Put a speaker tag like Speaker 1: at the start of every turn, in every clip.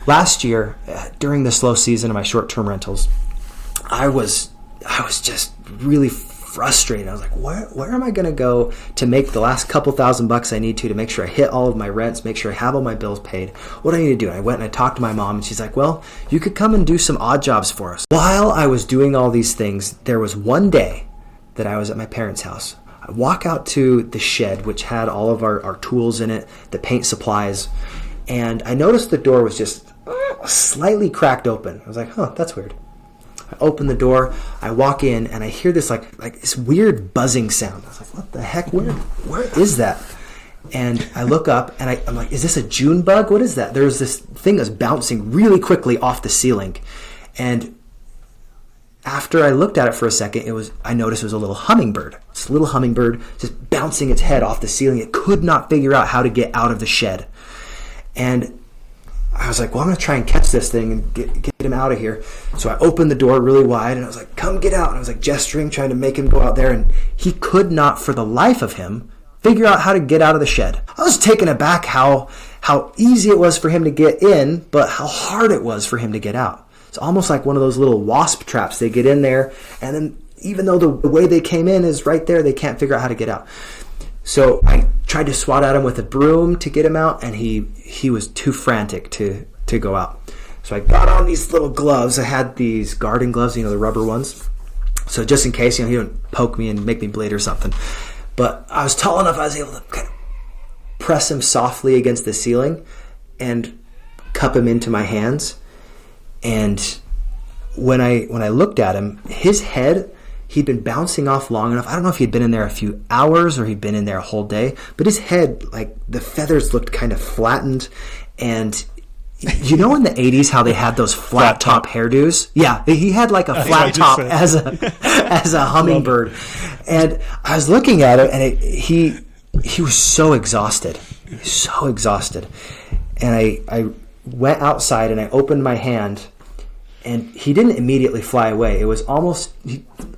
Speaker 1: last year, during the slow season of my short-term rentals, I was just really frustrated. I was like, where am I going to go to make the last couple $1,000 I need to make sure I hit all of my rents, make sure I have all my bills paid? What do I need to do? And I went and I talked to my mom, and she's like, well, you could come and do some odd jobs for us. While I was doing all these things, there was one day that I was at my parents' house. I walk out to the shed, which had all of our tools in it, the paint supplies, and I noticed the door was just slightly cracked open. I was like, that's weird. I open the door, I walk in, and I hear this like this weird buzzing sound. I was like, what the heck? Where is that? And I look up, and I'm like, is this a June bug? What is that? There was this thing that's bouncing really quickly off the ceiling. And after I looked at it for a second, I noticed it was a little hummingbird. This little hummingbird just bouncing its head off the ceiling. It could not figure out how to get out of the shed. And I was like, well, I'm going to try and catch this thing and get him out of here. So I opened the door really wide, and I was like, come get out. And I was like gesturing, trying to make him go out there. And he could not, for the life of him, figure out how to get out of the shed. I was taken aback how easy it was for him to get in, but how hard it was for him to get out. It's almost like one of those little wasp traps. They get in there, and then even though the way they came in is right there, they can't figure out how to get out. So I tried to swat at him with a broom to get him out, and he was too frantic to go out. So I got on these little gloves. I had these garden gloves, the rubber ones. So just in case, he don't poke me and make me bleed or something. But I was tall enough, I was able to kind of press him softly against the ceiling and cup him into my hands. And when I looked at him, his head, he'd been bouncing off long enough. I don't know if he'd been in there a few hours or he'd been in there a whole day, but his head, the feathers looked kind of flattened. And in the 80s how they had those flat top hairdos? Yeah, he had like a flat top as a hummingbird. And I was looking at it, and he was so exhausted. And I went outside and I opened my hand, and he didn't immediately fly away. It was almost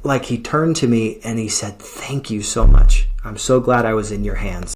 Speaker 1: like he turned to me and he said, "Thank you so much. I'm so glad I was in your hands."